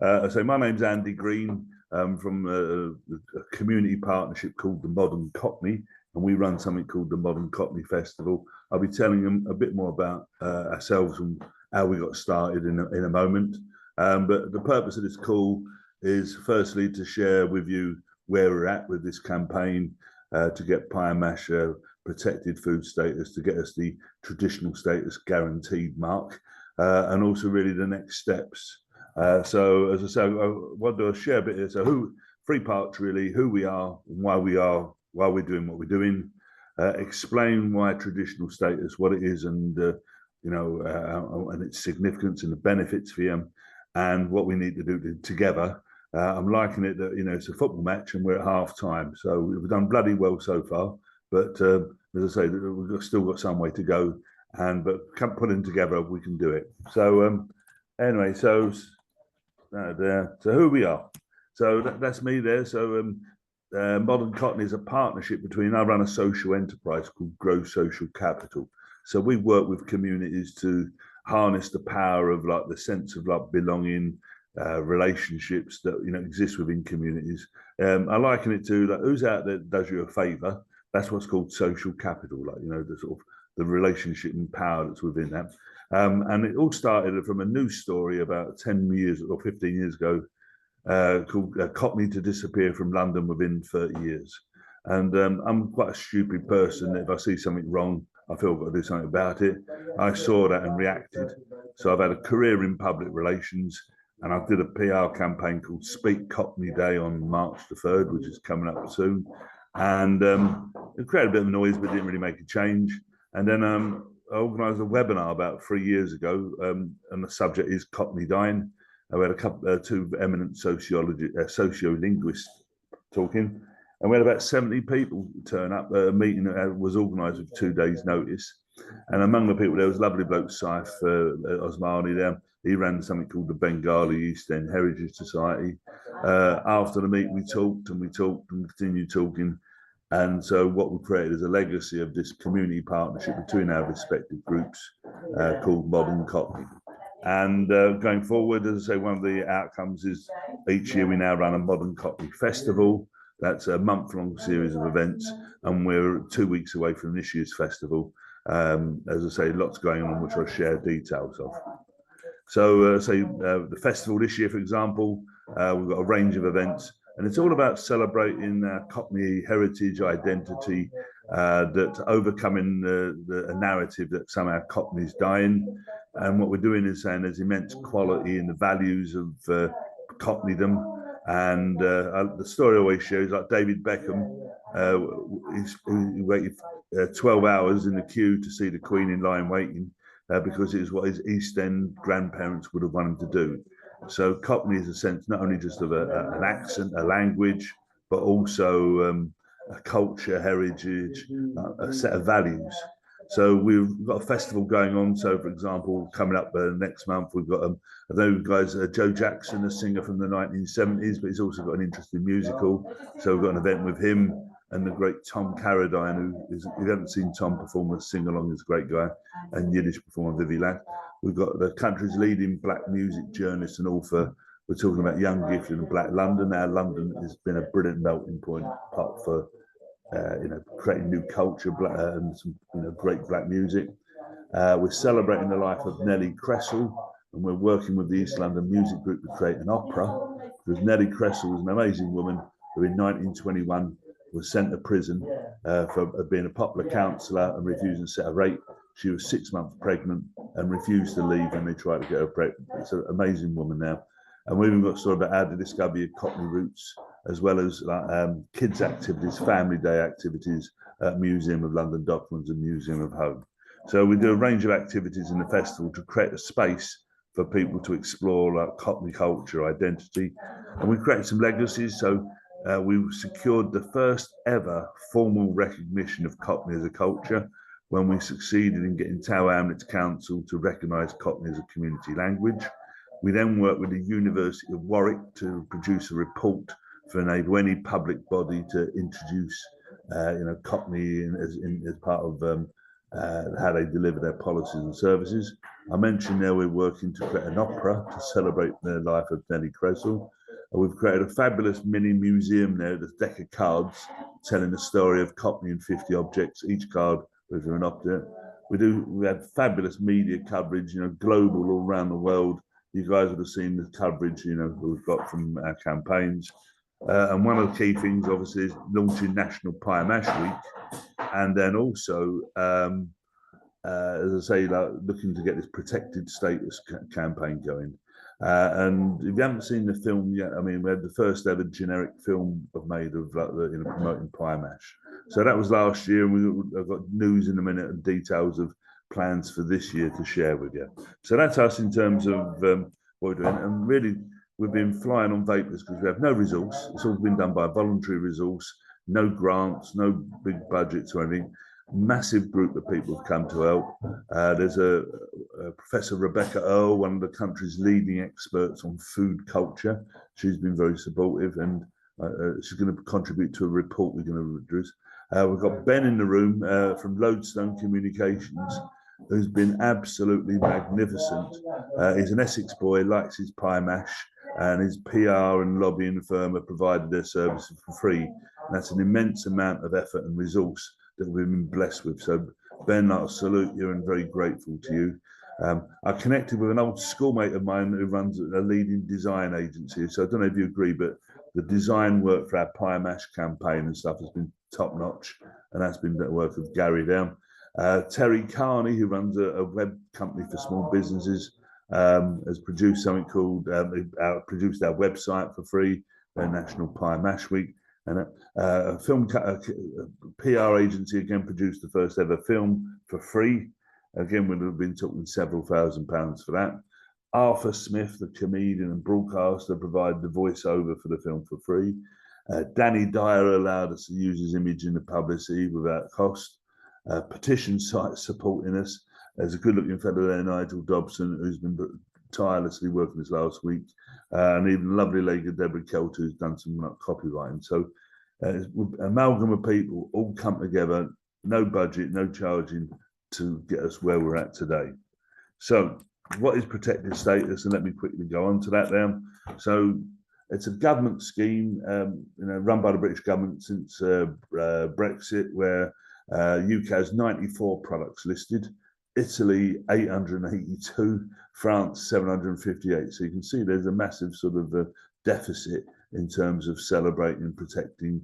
So my name's Andy Green. From a community partnership called the Modern Cockney, and we run something called the Modern Cockney Festival. I'll be telling them a bit more about ourselves and how we got started in a moment. But the purpose of this call is firstly to share with you where we're at with this campaign to get pie and mash protected food status, to get us the traditional status guaranteed mark, and also really the next steps. So as I say, I want to share a bit here. So three parts really: who we are, why we're doing what we're doing, explain why traditional status, what it is, and and its significance and the benefits for you, and what we need to do together. I'm liking it that it's a football match and we're at half time, so we've done bloody well so far. But as I say, we've still got some way to go, but putting together we can do it. So anyway, so who we are. So that's me there. So Modern Cockney is a partnership between, I run a social enterprise called Grow Social Capital. So we work with communities to harness the power of like the sense of like belonging, relationships that exist within communities. I liken it to like, who's out there that does you a favour? That's what's called social capital, like the sort of the relationship and power that's within that. And it all started from a news story about 10 years or 15 years ago called Cockney to disappear from London within 30 years. And I'm quite a stupid person. If I see something wrong, I feel I've got to do something about it. I saw that and reacted. So I've had a career in public relations, and I did a PR campaign called Speak Cockney Day on March the 3rd, which is coming up soon. And it created a bit of noise, but didn't really make a change. And then I organised a webinar about 3 years ago, and the subject is Cockney dying. We had two eminent sociolinguists talking, and we had about 70 people turn up. A meeting that was organised with 2 days' notice, and among the people there was lovely bloke Saif Osmani there. He ran something called the Bengali East End Heritage Society. After the meeting, we talked and continued talking. And so what we created is a legacy of this community partnership between our respective groups called Modern Cockney. And going forward, as I say, one of the outcomes is each year we now run a Modern Cockney Festival. That's a month-long series of events, and we're 2 weeks away from this year's festival. As I say, lots going on, which I'll share details of. So, the festival this year, for example, we've got a range of events, and it's all about celebrating Cockney heritage, identity, that overcoming the narrative that somehow Cockney's dying. And what we're doing is saying there's immense quality in the values of Cockneydom. And the story always shows, like David Beckham, he waited 12 hours in the queue to see the Queen in line waiting because it was what his East End grandparents would have wanted to do. So Cockney is a sense not only just of an accent, a language, but also a culture, heritage, a set of values. So we've got a festival going on. So, for example, coming up next month, we've got, I know guys, Joe Jackson, a singer from the 1970s, but he's also got an interesting musical. So we've got an event with him and the great Tom Carradine, if you haven't seen Tom perform a sing-along, he's a great guy, and Yiddish performer Vivi Lack. We've got the country's leading black music journalist and author. We're talking about young, gifted and black London. Now, London has been a brilliant melting point pot for creating new culture and some great black music. We're celebrating the life of Nellie Cresswell, and we're working with the East London Music Group to create an opera, because Nellie Cresswell was an amazing woman who in 1921 was sent to prison for being a popular councillor and refusing to set a rate. She was 6 months pregnant and refused to leave, and they tried to get her pregnant. It's an amazing woman now. And we've even got a story about how the discovery of Cockney roots, as well as kids' activities, family day activities at Museum of London Docklands and Museum of Home. So we do a range of activities in the festival to create a space for people to explore like Cockney culture, identity. And we created some legacies. So we secured the first ever formal recognition of Cockney as a culture when we succeeded in getting Tower Hamlets Council to recognise Cockney as a community language. We then worked with the University of Warwick to produce a report to enable any public body to introduce, Cockney as part of how they deliver their policies and services. I mentioned there we're working to create an opera to celebrate the life of Nellie Cresswell. We've created a fabulous mini museum there, this deck of cards telling the story of Cockney and 50 objects, each card with an object. We had fabulous media coverage, global, all around the world. You guys would have seen the coverage, we've got from our campaigns. And one of the key things, obviously, is launching National Pie Mash Week. And then also, as I say, looking to get this protected status campaign going. And if you haven't seen the film yet, I mean, we had the first ever generic film made of promoting pie mash. So that was last year, and I've got news in a minute and details of plans for this year to share with you. So that's us in terms of what we're doing. And really, we've been flying on vapors because we have no resource. It's all been done by voluntary resource, no grants, no big budgets or anything. Massive group of people have come to help. There's a Professor Rebecca Earle, one of the country's leading experts on food culture. She's been very supportive, and she's going to contribute to a report we're going to produce. We've got Ben in the room from Lodestone Communications, who's been absolutely magnificent. He's an Essex boy, likes his pie mash, and his PR and lobbying firm have provided their services for free. And that's an immense amount of effort and resource that we've been blessed with. So Ben, I salute you and very grateful to you. I connected with an old schoolmate of mine who runs a leading design agency. So I don't know if you agree, but the design work for our pie mash campaign and stuff has been top notch, and that's been the work of Gary Down. Terry Carney, who runs a web company for small businesses, has produced something called produced our website for free, National Pie Mash Week. And a PR agency again produced the first ever film for free. Again, we'd have been talking several £1,000s for that. Arthur Smith, the comedian and broadcaster, provided the voiceover for the film for free. Danny Dyer allowed us to use his image in the publicity without cost. Petition site supporting us. There's a good-looking fellow there, Nigel Dobson, who's been tirelessly working this last week, and even lovely lady Deborah Kelter, who's done some copywriting. So amalgam of people all come together, no budget, no charging, to get us where we're at today. So what is protected status? And let me quickly go on to that now. So it's a government scheme, run by the British government since Brexit, where UK has 94 products listed, Italy 882, France 758. So you can see there's a massive sort of deficit in terms of celebrating and protecting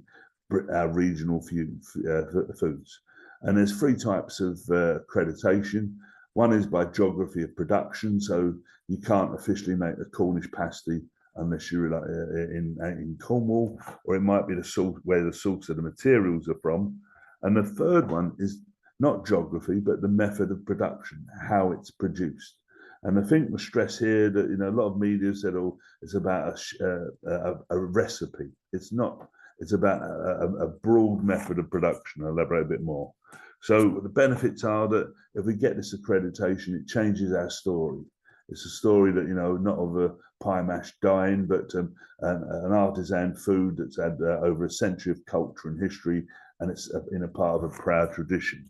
our regional foods. And there's three types of accreditation. One is by geography of production. So you can't officially make a Cornish pasty unless you're in Cornwall, or it might be the source where the source of the materials are from. And the third one is not geography, but the method of production, how it's produced. And I think the stress here that, a lot of media said, oh, it's about a recipe. It's not. It's about a broad method of production. I'll elaborate a bit more. So the benefits are that if we get this accreditation, it changes our story. It's a story that, not of a pie mash dying, but an artisan food that's had over a century of culture and history, and it's in a part of a proud tradition.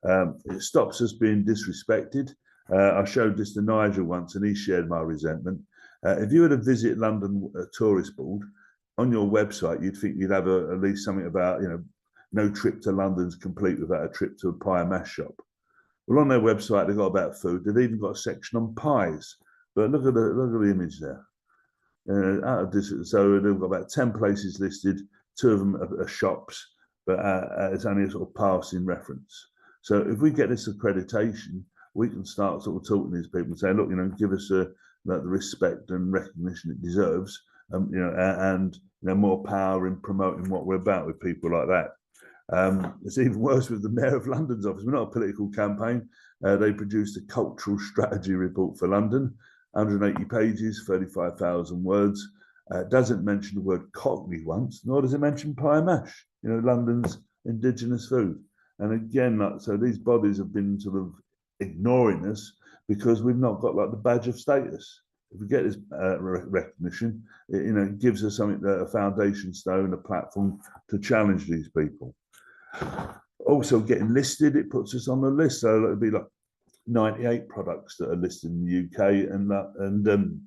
It stops us being disrespected. I showed this to Nigel once, and he shared my resentment. If you were to visit London Tourist Board, on your website, you'd think you'd have at least something about, no trip to London's complete without a trip to a pie and mash shop. Well, on their website, they've got about food. They've even got a section on pies. But look at the image there. So they've got about 10 places listed. 2 of them are shops, but it's only a sort of passing reference. So if we get this accreditation, we can start sort of talking to these people and say, look, give us the respect and recognition it deserves, and more power in promoting what we're about with people like that. It's even worse with the Mayor of London's office. We're not a political campaign. They produced a cultural strategy report for London, 180 pages, 35,000 words. Doesn't mention the word Cockney once, nor does it mention pie and mash, London's indigenous food. And again, so these bodies have been sort of ignoring us because we've not got the badge of status. If we get this recognition, it gives us something, a foundation stone, a platform to challenge these people. Also getting listed, it puts us on the list. So it'll be like 98 products that are listed in the UK and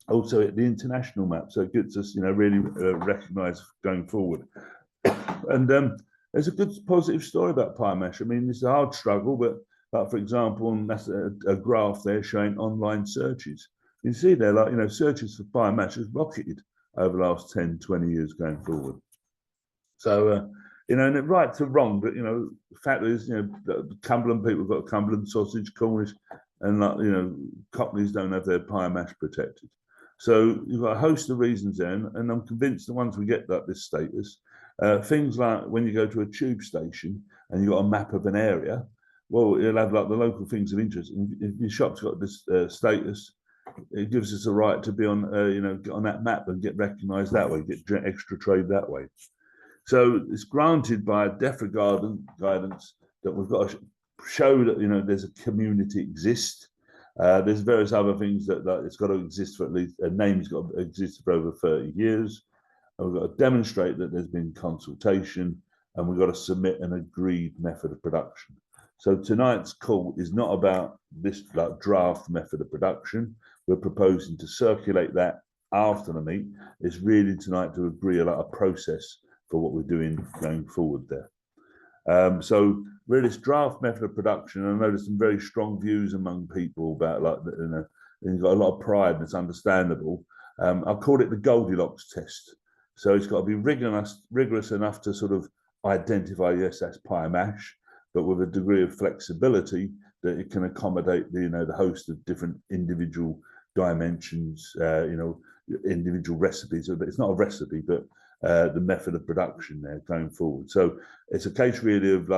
also at the international map. So it gets us, really recognised going forward. And there's a good positive story about Pie-Mash. I mean, it's a hard struggle, but for example, and that's a graph there showing online searches. You see there, searches for Pie-Mash has rocketed over the last 10, 20 years going forward. So, and right to wrong, but, the fact is, the Cumberland people have got Cumberland sausage, Cornish, and, Cockneys don't have their Pie-Mash protected. So you've got a host of reasons there, and I'm convinced that once we get this status, things like when you go to a tube station and you've got a map of an area, well, you'll have like the local things of interest. And if your shop's got this status, it gives us a right to be on, get on that map and get recognised that way, get extra trade that way. So it's granted by DEFRA guidance that we've got to show that there's a community exists. There's various other things that it's got to exist for at least a name's got to exist for over 30 years. And we've got to demonstrate that there's been consultation, and we've got to submit an agreed method of production. So tonight's call is not about this draft method of production. We're proposing to circulate that after the meet. It's really tonight to agree a process for what we're doing going forward there. So really this draft method of production, I know there's some very strong views among people about you've got a lot of pride and it's understandable. I'll call it the Goldilocks test. So it's got to be rigorous enough to sort of identify, yes, that's Pie-Mash, but with a degree of flexibility that it can accommodate the host of different individual dimensions, individual recipes. It's not a recipe, but the method of production there going forward. So it's a case really of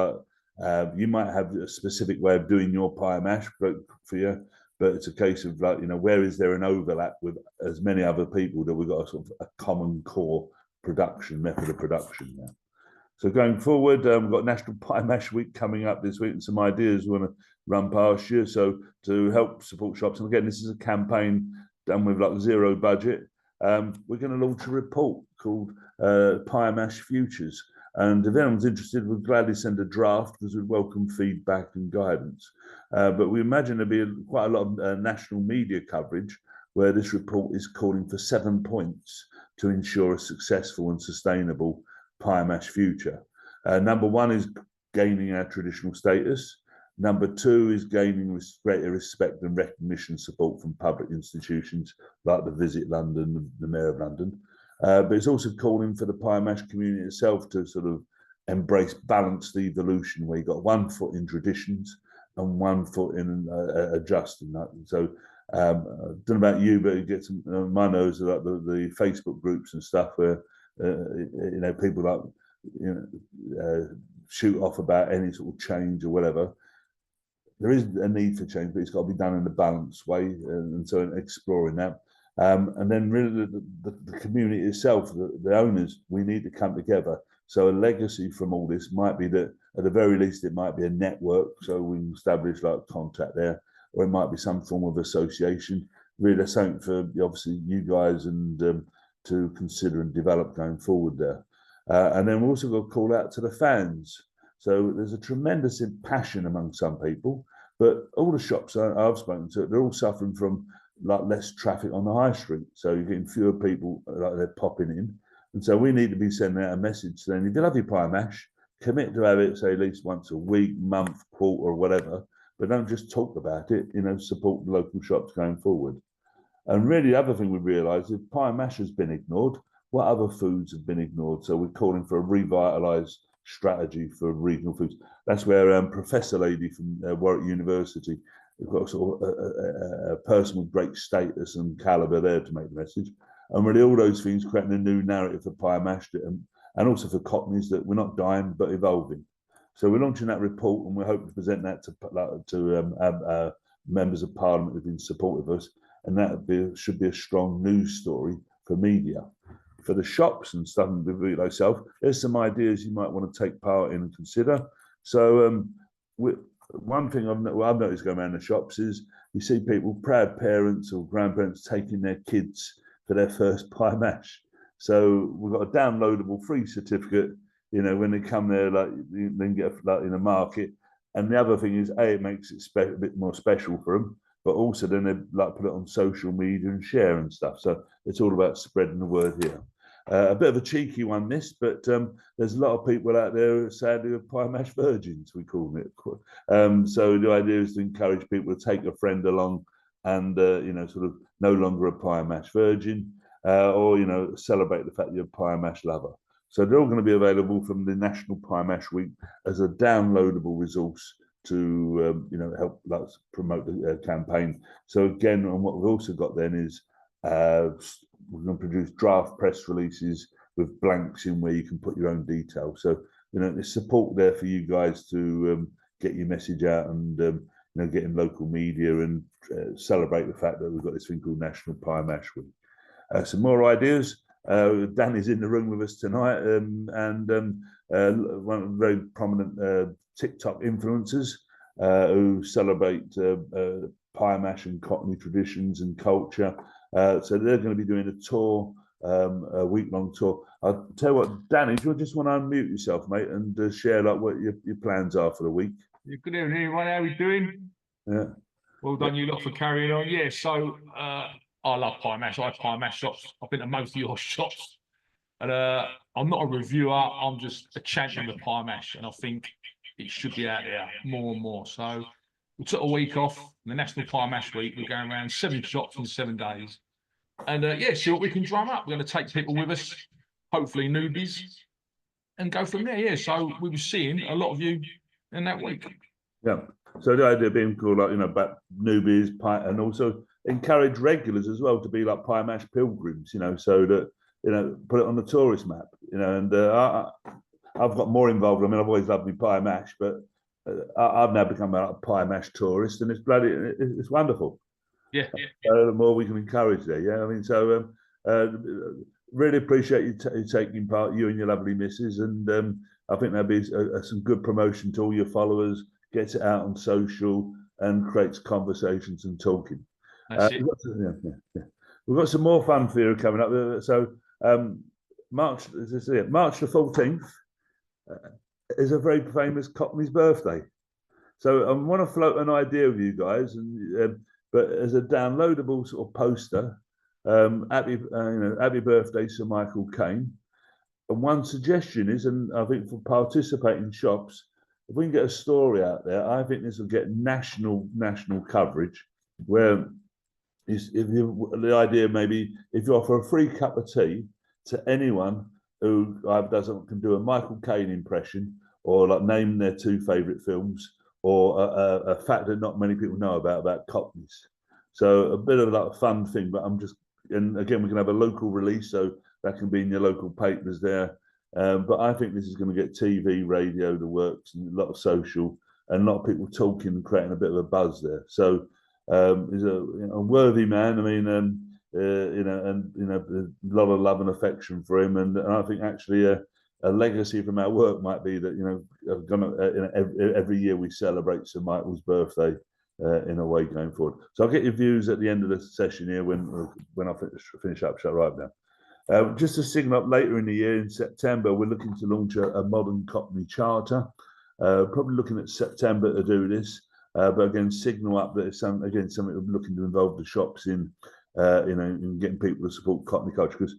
you might have a specific way of doing your Pie-Mash for you, but it's a case of where is there an overlap with as many other people that we've got a sort of a common core production method of production now. So going forward, we've got National Pie-Mash Week coming up this week, and some ideas we want to run past you. So to help support shops, and again, this is a campaign done with zero budget. We're going to launch a report called Pie-Mash Futures. And if anyone's interested, we'd gladly send a draft because we'd welcome feedback and guidance. But we imagine there'll be quite a lot of national media coverage where this report is calling for 7 points to ensure a successful and sustainable Pie-Mash future. Number one is gaining our traditional status. Number two is gaining greater respect and recognition support from public institutions like the Visit London, the Mayor of London. But it's also calling for the Pie-Mash community itself to sort of embrace balanced evolution, where you've got 1 foot in traditions and 1 foot in adjusting that. So I don't know about you, but it gets my nose like the Facebook groups and stuff where people shoot off about any sort of change or whatever. There is a need for change, but it's got to be done in a balanced way, and so exploring that. And then really the community itself, the owners, we need to come together. So a legacy from all this might be that at the very least it might be a network, so we can establish contact there, or it might be some form of association. Really, that's something for obviously you guys and to consider and develop going forward there. And then we're also going to call out to the fans. So there's a tremendous passion among some people, but all the shops I've spoken to, they're all suffering from less traffic on the high street. So you're getting fewer people they're popping in. And so we need to be sending out a message saying, if you love your Pie-Mash, commit to have it, say, at least once a week, month, quarter, or whatever, but don't just talk about it, support the local shops going forward. And really, the other thing we realised, if Pie-Mash has been ignored, what other foods have been ignored? So we're calling for a revitalised strategy for regional foods. That's where Professor Lady from Warwick University, we've got sort of a person with great status and calibre there to make the message. And really all those things creating a new narrative for Pie-Mash and also for Cockneys that we're not dying but evolving. So we're launching that report and we're hoping to present that to members of Parliament who've been supportive of us. And that should be a strong news story for media. For the shops and stuff, and like yourself, there's some ideas you might want to take part in and consider. So one thing I've noticed going around the shops is you see people, proud parents or grandparents, taking their kids for their first Pie-Mash. So we've got a downloadable free certificate. you know, when they come there, like they can get like in a market. And the other thing is, it makes it a bit more special for them, but also then they like put it on social media and share and stuff. So it's all about spreading the word here. A bit of a cheeky one, this, but there's a lot of people out there, sadly, are pie mash virgins, we call it. So the idea is to encourage people to take a friend along and, you know, sort of no longer a pie mash virgin, or, you know, celebrate the fact that you're a pie mash lover. So they're all going to be available from the National Pie Mash Week as a downloadable resource to, you know, help promote the campaign. So again, and what we've also got then is we're going to produce draft press releases with blanks in where you can put your own details. So, you know, there's support there for you guys to get your message out and, you know, get in local media and celebrate the fact that we've got this thing called National Pie Mash Week. Some more ideas. Danny's in the room with us tonight, and one of the very prominent TikTok influencers who celebrate pie mash and Cockney traditions and culture. So they're going to be doing a tour, a week-long tour. I'll tell you what, Danny, do you just want to unmute yourself, mate, and share like what your plans are for the week? Good evening, everyone. How are we doing? Yeah. Well done, you lot, for carrying on. Yeah, so I love pie mash. I have pie mash shops. I've been to most of your shops. And I'm not a reviewer. I'm just a champion of pie mash. And I think it should be out there more and more. So we took a week off, the National Pie Mash Week. We're going around 7 shops in 7 days. And yeah, see what we can drum up. We're going to take people with us, hopefully newbies, and go from there. Yeah, so we were seeing a lot of you in that week. Yeah. So the idea being cool, like, you know, about newbies, pie, and also encourage regulars as well to be like pie mash pilgrims, you know, so that, you know, put it on the tourist map, you know. And I've got more involved. I mean, I've always loved me pie mash, but I've now become a pie mash tourist, and it's wonderful. Yeah. So the more we can encourage there, yeah. I mean, so really appreciate you taking part, you and your lovely missus, and I think that'd be some good promotion to all your followers. Gets it out on social and creates conversations and talking. We've got some more fun theory coming up. So March the 14th is a very famous Cockney's birthday. So I want to float an idea with you guys, and but as a downloadable sort of poster, happy birthday, Sir Michael Caine. And one suggestion is, and I think for participating shops, if we can get a story out there, I think this will get national coverage. Where the idea maybe if you offer a free cup of tea to anyone who can do a Michael Caine impression, or like name their 2 favourite films, or a fact that not many people know about Cockneys. So a bit of like a fun thing, but and again, we can have a local release, so that can be in your local papers there. But I think this is going to get TV, radio, the works, and a lot of social, and a lot of people talking and creating a bit of a buzz there. So he's a worthy man. I mean, you know, and you know, a lot of love and affection for him, and I think actually a legacy from our work might be that, you know, every year we celebrate Sir Michael's birthday in a way going forward. So I'll get your views at the end of the session here when I finish up. Shall right now. Just to signal up later in the year, in September, we're looking to launch a modern Cockney charter. Probably looking at September to do this, but again, signal up that it's something we're looking to involve the shops in, you know, in getting people to support Cockney culture. Because,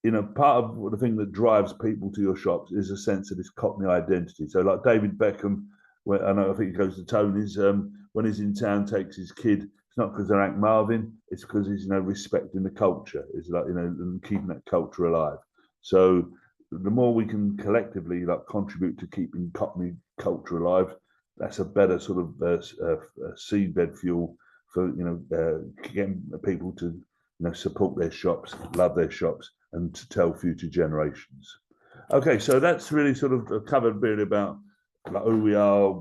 you know, part of the thing that drives people to your shops is a sense of this Cockney identity. So, like David Beckham, I think he goes to Tony's, when he's in town, takes his kid. It's not because they're Hank Marvin, it's because he's, you know, respecting the culture. It's like, you know, and keeping that culture alive. So the more we can collectively like contribute to keeping Cockney culture alive, that's a better sort of seedbed fuel for, you know, getting people to, you know, support their shops, love their shops, and to tell future generations. Okay, so that's really sort of covered really about like who we are,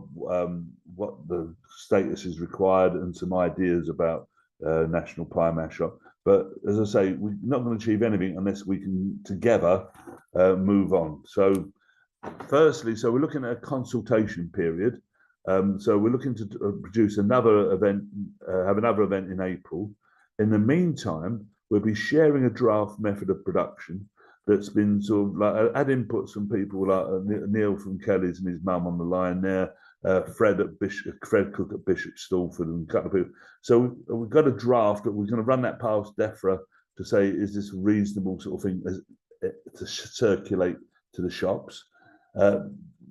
what the status is required, and some ideas about National Pie Mash Shop. But as I say, we're not going to achieve anything unless we can together move on. So firstly, so we're looking at a consultation period. So we're looking to produce another event, have another event in April. In the meantime, we'll be sharing a draft method of production that's been sort of like had inputs from people like Neil from Kelly's and his mum on the line there, Fred Cook at Bishop Stortford, and a couple of people. So we've got a draft that we're going to run that past DEFRA to say, is this a reasonable sort of thing to circulate to the shops?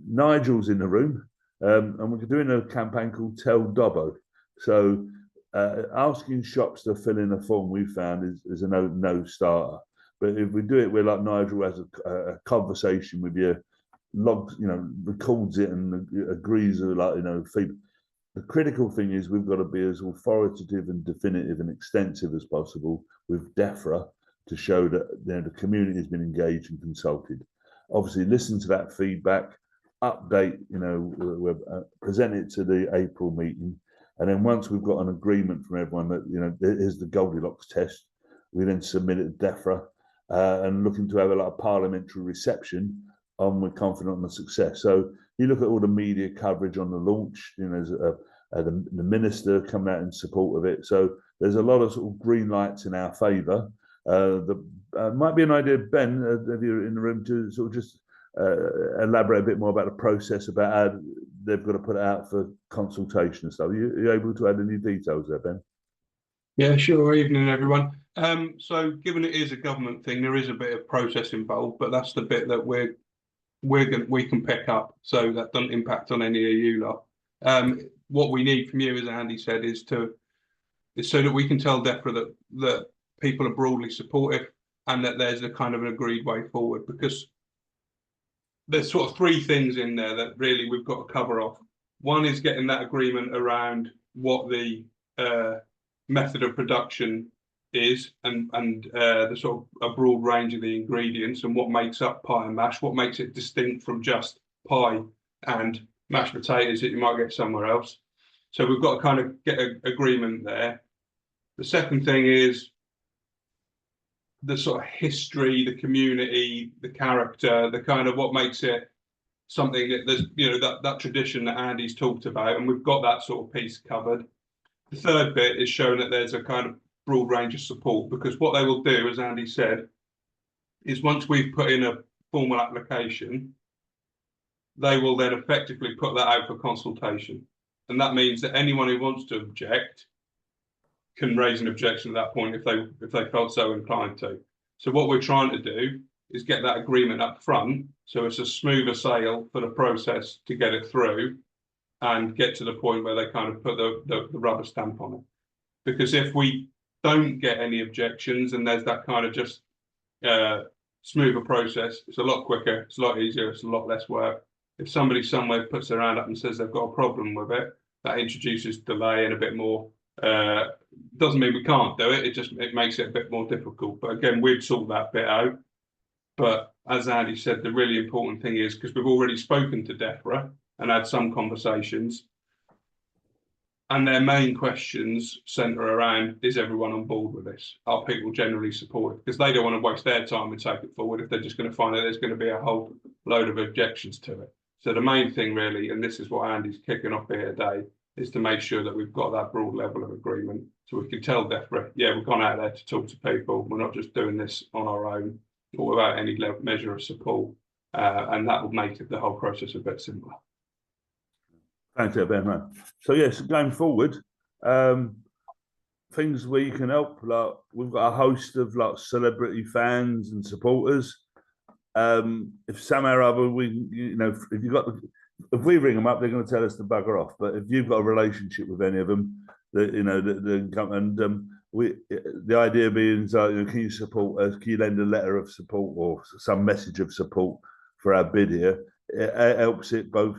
Nigel's in the room, and we're doing a campaign called Tell Dobbo. So asking shops to fill in a form we found is a no starter. But if we do it where like Nigel has a conversation with you, logs, records it and agrees with feedback. The critical thing is we've got to be as authoritative and definitive and extensive as possible with DEFRA to show that the community has been engaged and consulted. Obviously, listen to that feedback, update, present it to the April meeting, and then once we've got an agreement from everyone that here's the Goldilocks test, we then submit it to DEFRA and looking to have a lot of parliamentary reception. We're confident on the success. So you look at all the media coverage on the launch. There's the minister coming out in support of it. So there's a lot of sort of green lights in our favour. Might be an idea, Ben, if you're in the room, to sort of just elaborate a bit more about the process, about how they've got to put it out for consultation and stuff. Are you able to add any details there, Ben? Yeah, sure. Evening, everyone. So given it is a government thing, there is a bit of process involved, but that's the bit that we can pick up, so that doesn't impact on any of you lot. What we need from you, as Andy said, is so that we can tell DEFRA that people are broadly supportive and that there's a kind of an agreed way forward, because there's sort of three things in there that really we've got to cover off. One is getting that agreement around what the method of production is and the sort of a broad range of the ingredients and what makes up pie and mash, what makes it distinct from just pie and mashed potatoes that you might get somewhere else. So we've got to kind of get an agreement there. The second thing is the sort of history, the community, the character, the kind of what makes it something that there's, that tradition that Andy's talked about, and we've got that sort of piece covered. The third bit is showing that there's a kind of broad range of support, because what they will do, as Andy said, is once we've put in a formal application, they will then effectively put that out for consultation. And that means that anyone who wants to object can raise an objection at that point if they felt so inclined to. So what we're trying to do is get that agreement up front, so it's a smoother sail for the process to get it through and get to the point where they kind of put the rubber stamp on it. Because if we don't get any objections and there's that kind of just smoother process, it's a lot quicker, it's a lot easier, it's a lot less work. If somebody somewhere puts their hand up and says they've got a problem with it, that introduces delay and a bit more. Doesn't mean we can't do it, it makes it a bit more difficult. But again, we'd sort that bit out. But as Andy said, the really important thing is, because we've already spoken to DEFRA and had some conversations, and their main questions centre around, is everyone on board with this? Are people generally supportive? Because they don't want to waste their time and take it forward if they're just going to find that there's going to be a whole load of objections to it. So the main thing really, and this is what Andy's kicking off here today, is to make sure that we've got that broad level of agreement, so we can tell DEFRA, yeah, we've gone out there to talk to people, we're not just doing this on our own or without any measure of support, and that will make the whole process a bit simpler. Thanks, Ben. So yes, going forward, things where you can help, like we've got a host of like celebrity fans and supporters. If somehow or other if we ring them up, they're going to tell us to bugger off. But if you've got a relationship with any of them, they come and the idea being, can you support us? Can you lend a letter of support or some message of support for our bid here? It helps it both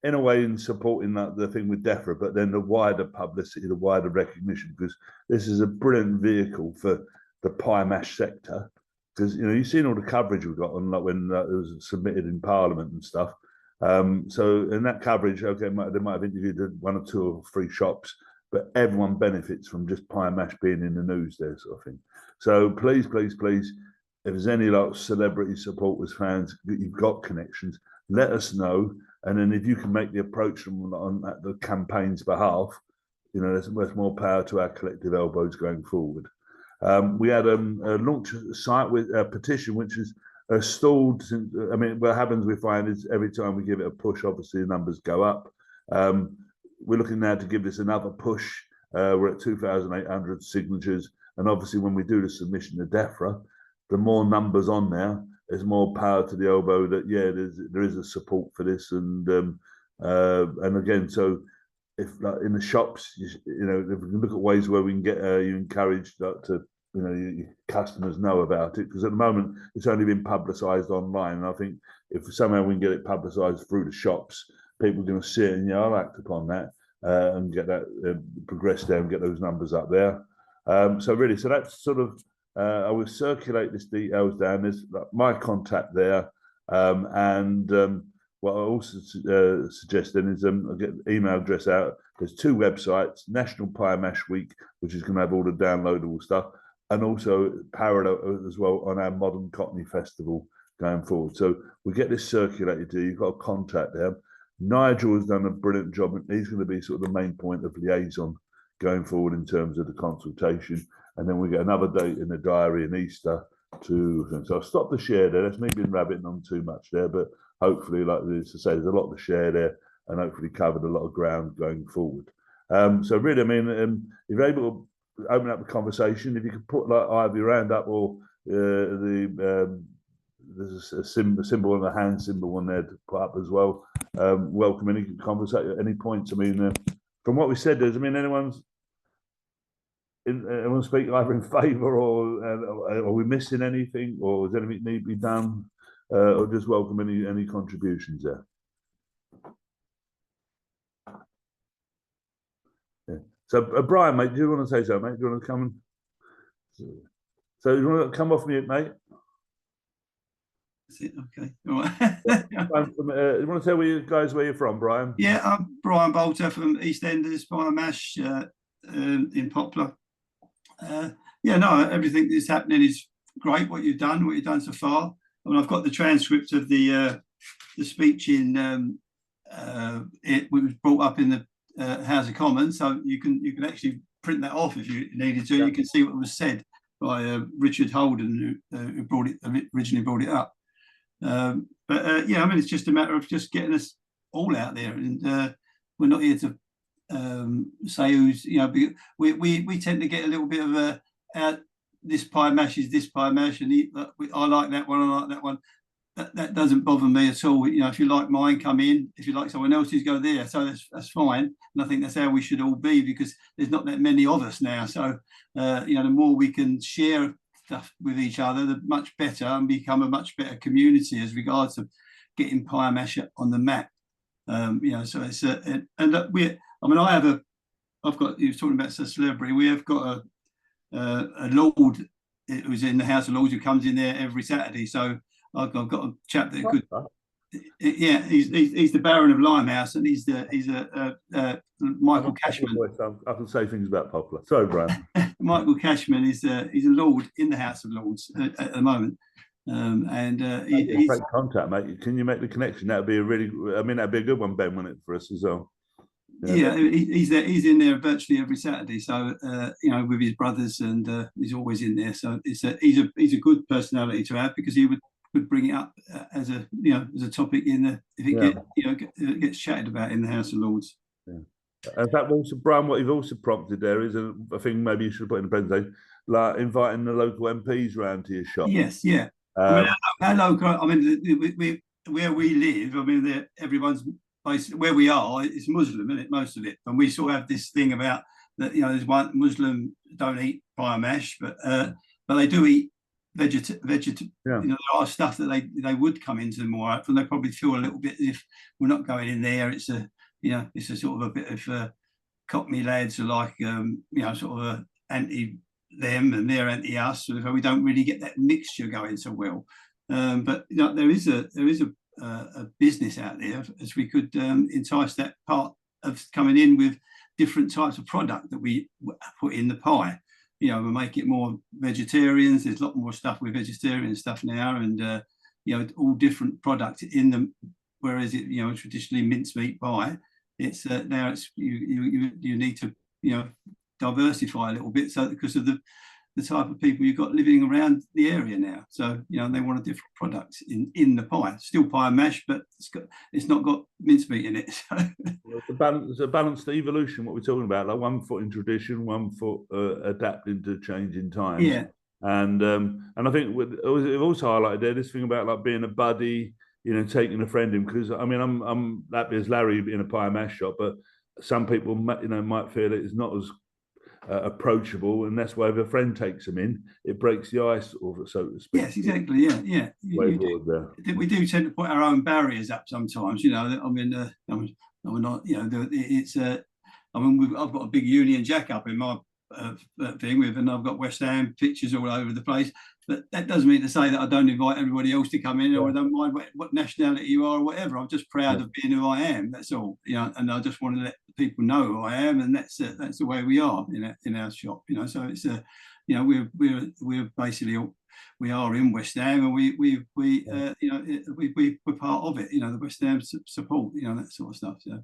in a way in supporting the thing with DEFRA, but then the wider publicity, the wider recognition, because this is a brilliant vehicle for the pie mash sector. Because you've seen all the coverage we've got on, like when it was submitted in Parliament and stuff. So in that coverage, okay, they might have interviewed 1 or 2 or 3 shops, but everyone benefits from just pie and mash being in the news there, sort of thing. So please, please, please, if there's any like celebrity supporters, fans, you've got connections, let us know. And then if you can make the approach on the campaign's behalf, there's much more power to our collective elbows going forward. We had a launch site with a petition which is stalled. Since, I mean, what happens we find is every time we give it a push, obviously the numbers go up. We're looking now to give this another push. We're at 2,800 signatures, and obviously when we do the submission to DEFRA, the more numbers on there, there's more power to the elbow that there is a support for this, and again, so if like in the shops, if we can look at ways where we can get you encouraged to your customers know about it, because at the moment it's only been publicised online, and I think if somehow we can get it publicised through the shops, people are going to see it and I'll act upon that and get that progress there and get those numbers up there. So that's sort of I will circulate this details down. There's my contact there, and what I also suggest then is I'll get the email address out. There's 2 websites: National Pie Mash Week, which is going to have all the downloadable stuff, and also parallel as well on our Modern Cockney Festival going forward. So we get this circulated to you. You've got a contact there. Nigel has done a brilliant job, and he's going to be sort of the main point of liaison going forward in terms of the consultation. And then we get another date in the diary in Easter so I'll stop the share there. That's me been rabbiting on too much there, but hopefully, like this to say, there's a lot to share there, and hopefully covered a lot of ground going forward. So really, I mean, if you're able to open up the conversation, if you could put like either your hand up or there's a symbol and a hand symbol on there to put up as well. Welcome any conversation at any points. I mean, from what we said, anyone speak either in favour or are we missing anything, or is anything need to be done, or just welcome any contributions there? Yeah. So Brian, mate, do you want to say something, mate? Do you want to come and so you want to come off mute, mate? That's it. Okay. All right. You want to tell where you're from, Brian? Yeah, I'm Brian Bolter from EastEnders Pie Mash in Poplar. Everything that's happening is great. What you've done so far. I mean, I've got the transcript of the speech in it was brought up in the House of Commons, so you can actually print that off if you needed to. Yeah. You can see what was said by Richard Holden, who originally brought it up. It's just a matter of just getting us all out there, and we're not here to say who's, we tend to get a little bit of this pie mash is this pie mash, and I like that one, I like that one. That doesn't bother me at all. If you like mine, come in. If you like someone else's, go there. So that's fine. And I think that's how we should all be, because there's not that many of us now. So the more we can share stuff with each other, the much better, and become a much better community as regards to getting pie mash on the map. So it's I've got, you were talking about Sir Celebrity. We have got a Lord who's in the House of Lords who comes in there every Saturday. So I've got a chap that could, yeah, he's the Baron of Limehouse, and he's Michael Cashman. I can say things about Poplar. Sorry, Brian. Michael Cashman is he's a Lord in the House of Lords at the moment. He's great contact, mate. Can you make the connection? That'd be that'd be a good one, Ben, wouldn't it, for us as well? Yeah, he's there. He's in there virtually every Saturday. So with his brothers, and he's always in there. So he's a good personality to have, because he would bring it up as a topic if it gets chatted about in the House of Lords. Yeah. In fact, also, Brian, what you've also prompted there is I think maybe you should put in the presentation, like inviting the local MPs round to your shop. Yes, yeah. Our local, where we live, everyone's basically, where we are, it's Muslim, isn't it? Most of it, and we sort of have this thing about that. There's one Muslim don't eat pie mash, but they do eat vegetarian. Yeah. There are stuff that they would come into more, and they probably feel a little bit if we're not going in there. It's a sort of a bit of Cockney lads are like sort of anti them and they're anti us, so we don't really get that mixture going so well. But there is a business out there, as we could entice that part of coming in with different types of product that we put in the pie. We make it more vegetarians. There's a lot more stuff with vegetarian stuff now, and all different products in them. Whereas it, traditionally mincemeat pie, it's now it's you need to diversify a little bit, so because of the the type of people you've got living around the area now. So, you know, they want a different product in the pie. Still pie and mash, but it's not got mincemeat in it. So. The balanced evolution, what we're talking about, like 1 foot in tradition, 1 foot adapting to changing times. Yeah. And I think we've also highlighted there this thing about like being a buddy, you know, taking a friend in, because I mean I'm happy as Larry in a pie and mash shop, but some people might feel it is not as approachable, and that's why if a friend takes them in, it breaks the ice, or so to speak. Yes, exactly. Yeah. We do tend to put our own barriers up sometimes. You know, I mean, I'm not. You know, it's I mean, I've got a big Union Jack up in my thing with, and I've got West Ham pictures all over the place. But that doesn't mean to say that I don't invite everybody else to come in, or I don't mind what nationality you are or whatever. I'm just proud of being who I am. That's all. You know, and I just want to let people know who I am, and that's the way we are in our shop. You know, so it's you know, we're basically we are in West Ham, and we're part of it. You know, the West Ham support. You know, that sort of stuff. So.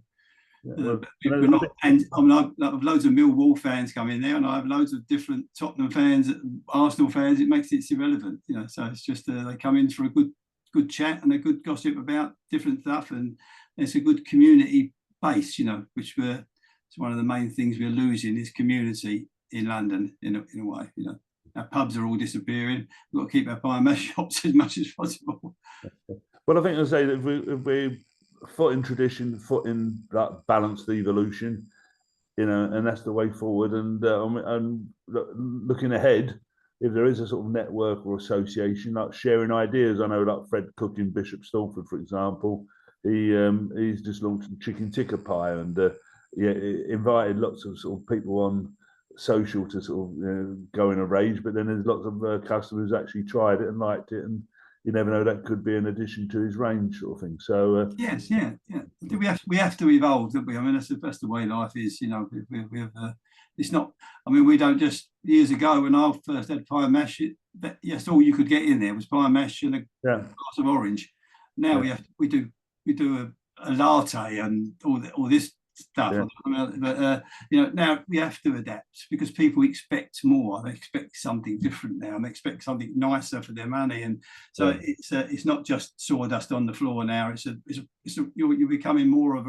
We're not, and I mean, I have loads of Millwall fans come in there, and I have loads of different Tottenham fans, Arsenal fans. It makes it irrelevant, you know. So it's just they come in for a good chat and a good gossip about different stuff, and it's a good community base, you know, which it's one of the main things we're losing is community in London in a way, you know. Our pubs are all disappearing. We've got to keep our pie and mash shops as much as possible. Well, I think I say that if we foot in tradition, foot in that balanced evolution, you know, and that's the way forward. And looking ahead, if there is a sort of network or association, like sharing ideas, I know like Fred Cook in Bishop Stortford, for example, he's just launched a chicken tikka pie, and invited lots of sort of people on social to sort of go in a rage. But then there's lots of customers who actually tried it and liked it, and you never know, that could be an addition to his range, sort of thing. So yes, yeah. We have to evolve, don't we? I mean, that's the way life is. You know, it's not. I mean, we don't just years ago when I first had pie and mash. Yes, all you could get in there was pie and mash and a glass of orange. Now we do a latte and all this stuff. Yeah. But you know, now we have to adapt because people expect more. They expect something different now, and they expect something nicer for their money. And so it's not just sawdust on the floor now. You're becoming more of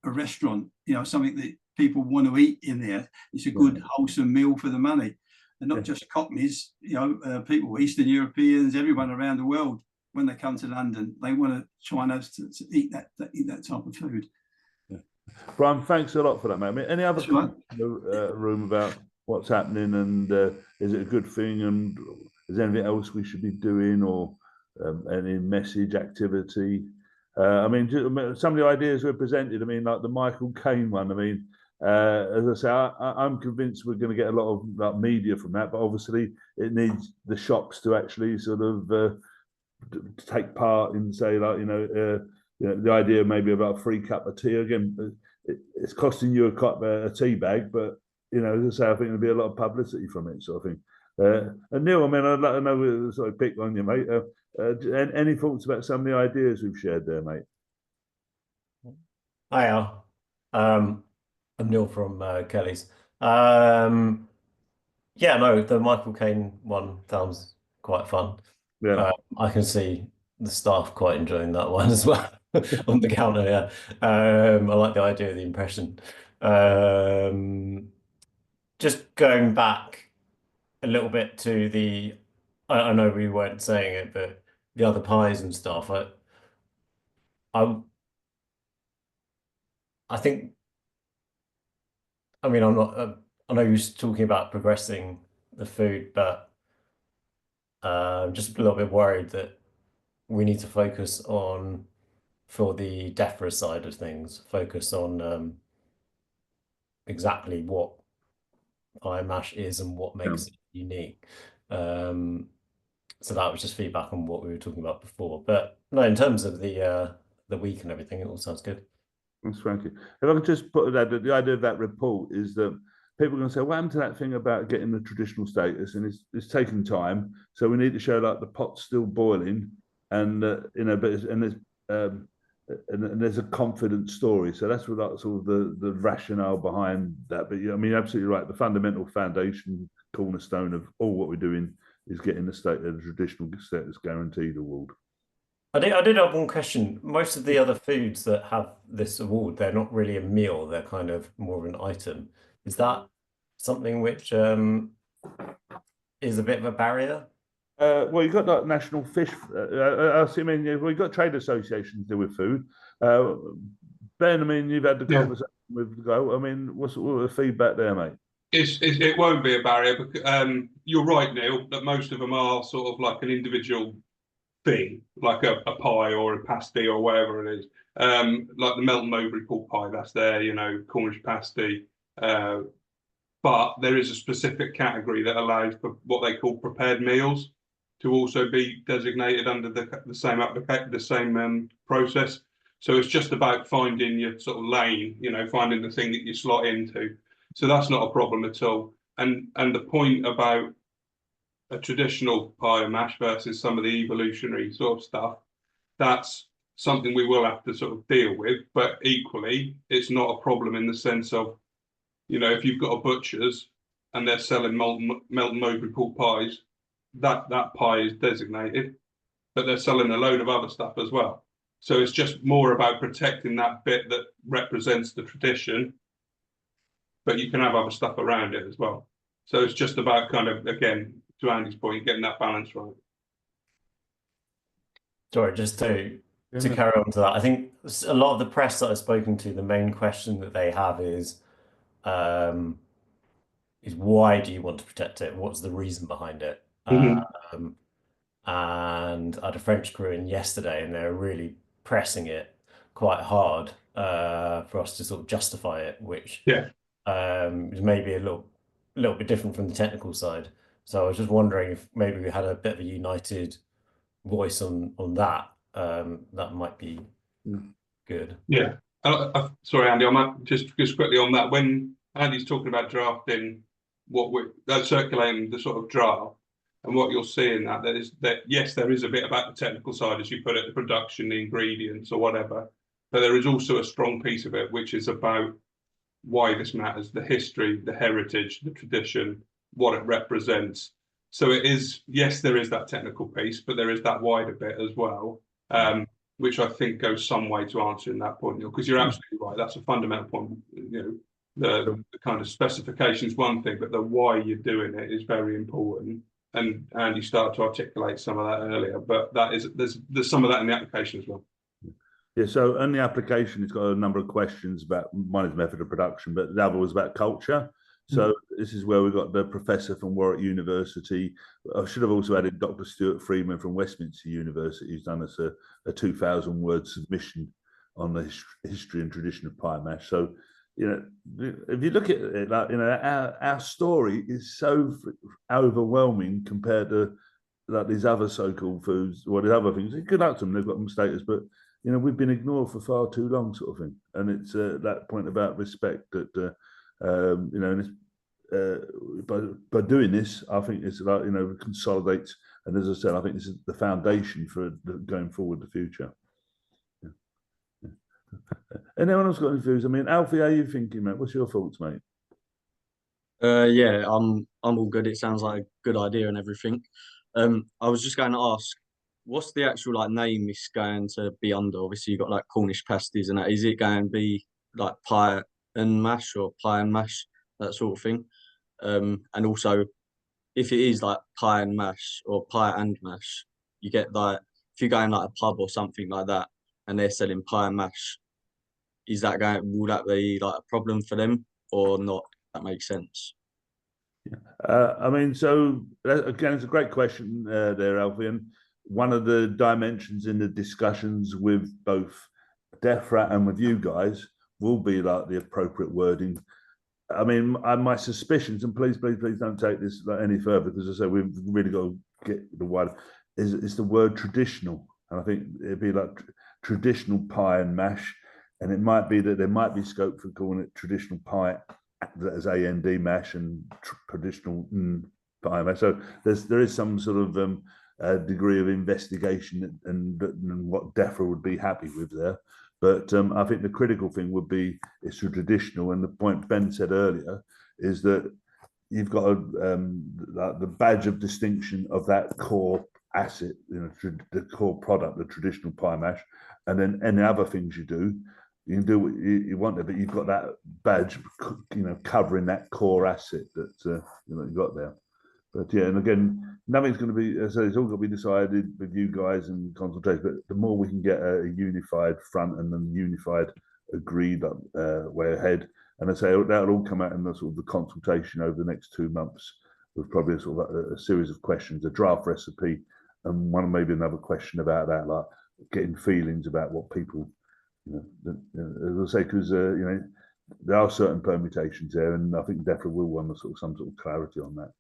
a restaurant. You know, something that people want to eat in there. It's a good wholesome meal for the money, and not just Cockneys. You know, people, Eastern Europeans, everyone around the world. When they come to London, they want to try and to eat that type of food. Brian, thanks a lot for that, mate. Any other room about what's happening, and is it a good thing, and is there anything else we should be doing, or any message activity? I mean, some of the ideas were presented. I mean, like the Michael Caine one. I mean, as I say, I'm convinced we're going to get a lot of media from that, but obviously it needs the shops to actually sort of take part in, say, like, you know, the idea maybe about a free cup of tea. Again, it's costing you a tea bag, but you know, as I say, I think there'll be a lot of publicity from it, sort of thing. And Neil, I mean, I'd like to know, we sort of picked on you, mate. Any thoughts about some of the ideas we've shared there, mate? Hiya, I'm Neil from Kelly's. Yeah, no, the Michael Caine one sounds quite fun. Yeah, I can see the staff quite enjoying that one as well on the counter. Yeah, I like the idea of the impression. Just going back a little bit to the, I know we weren't saying it, but the other pies and stuff. I think, I mean, I'm not. I know you're talking about progressing the food, but I'm just a little bit worried that we need to focus on, for the DEFRA side of things, focus on exactly what pie mash is and what makes it unique. So that was just feedback on what we were talking about before. But no, in terms of the week and everything, it all sounds good. Thanks, Frankie. If I could just put that, the idea of that report is that people are going to say, what happened to that thing about getting the traditional status? And it's taking time. So we need to show like the pot's still boiling, and you know, but and there's a confident story. So that's what sort of the rationale behind that. But yeah, I mean, absolutely right. The fundamental foundation cornerstone of all what we're doing is getting the traditional status guaranteed award. I did have one question. Most of the other foods that have this award, they're not really a meal, they're kind of more of an item. Is that something which is a bit of a barrier? Well, you've got like national fish. I mean, we've got trade associations deal with food. Ben, I mean, you've had the conversation with Go. I mean, what's the feedback there, mate? It won't be a barrier, because you're right, Neil, that most of them are sort of like an individual thing, like a pie or a pasty or whatever it is. Like the Melton Mowbray pork pie, that's there, you know, Cornish pasty. But there is a specific category that allows for what they call prepared meals to also be designated under the same process. So it's just about finding your sort of lane, you know, finding the thing that you slot into. So that's not a problem at all. And the point about a traditional pie and mash versus some of the evolutionary sort of stuff, that's something we will have to sort of deal with. But equally, it's not a problem in the sense of, you know, if you've got a butcher's and they're selling Melton Mowbray pork pies, that pie is designated, but they're selling a load of other stuff as well. So it's just more about protecting that bit that represents the tradition, but you can have other stuff around it as well. So it's just about kind of, again, to Andy's point, getting that balance right. Sorry, just to carry on to that, I think a lot of the press that I've spoken to, the main question that they have is why do you want to protect it? What's the reason behind it? And I had a French crew in yesterday, and they're really pressing it quite hard for us to sort of justify it, which is maybe a little bit different from the technical side. So I was just wondering if maybe we had a bit of a united voice on that. That might be good. Yeah. Sorry, Andy, I might just quickly on that. When Andy's talking about drafting, what we're circulating the sort of draft, and what you'll see in that is that yes, there is a bit about the technical side, as you put it, the production, the ingredients, or whatever, but there is also a strong piece of it which is about why this matters, the history, the heritage, the tradition, what it represents. So it is, yes, there is that technical piece, but there is that wider bit as well, which I think goes some way to answering that point, Neil, because you're absolutely right. That's a fundamental point. You know, the kind of specifications one thing, but the why you're doing it is very important. And Andy started to articulate some of that earlier, but that is there's some of that in the application as well. Yeah, so in the application, it's got a number of questions about, one is method of production, but the other was about culture. So this is where we got the professor from Warwick University. I should have also added Dr. Stuart Freeman from Westminster University, who's done us a 2,000-word submission on the history and tradition of pie mash. So, you know, if you look at it, like, you know, our story is so overwhelming compared to like these other so-called foods, or the other things. Good luck to them, they've got them status, but you know, we've been ignored for far too long, sort of thing. And it's that point about respect that you know, and by doing this, I think it's like, you know, consolidates. And as I said, I think this is the foundation for going forward the future. Anyone else got any views? I mean, Alfie, how are you thinking, mate? What's your thoughts, mate? Yeah, I'm all good. It sounds like a good idea and everything. I was just going to ask, what's the actual like name it's going to be under? Obviously, you've got like Cornish pasties and that. Is it going to be like pie and mash or pie and mash, that sort of thing? And also, if it is like pie and mash or pie and mash, you get like, if you go in like a pub or something like that and they're selling pie and mash, will that be like a problem for them or not? That makes sense. I mean, so again, it's a great question there, Alfie. And one of the dimensions in the discussions with both DEFRA and with you guys will be like the appropriate wording. I mean, my suspicions, and please don't take this any further, because I say we've really got to get the word, is the word traditional. And I think it'd be like traditional pie and mash. And it might be that there might be scope for calling it traditional pie as AND mash and traditional pie mash. So there is some sort of degree of investigation and what DEFRA would be happy with there. But I think the critical thing would be it's traditional. And the point Ben said earlier is that you've got the badge of distinction of that core asset, the core product, the traditional pie mash, and then any other things you do, you can do what you want there, but you've got that badge, covering that core asset that you've got there. But yeah, and again, nothing's going to be, so it's all got to be decided with you guys and consultation. But the more we can get a unified front and then unified agreed way ahead, and I say that'll all come out in the sort of the consultation over the next 2 months, with probably a series of questions, a draft recipe, and maybe another question about that, like getting feelings about what people, as I say, because there are certain permutations there, and I think DEFRA will want some sort of clarity on that.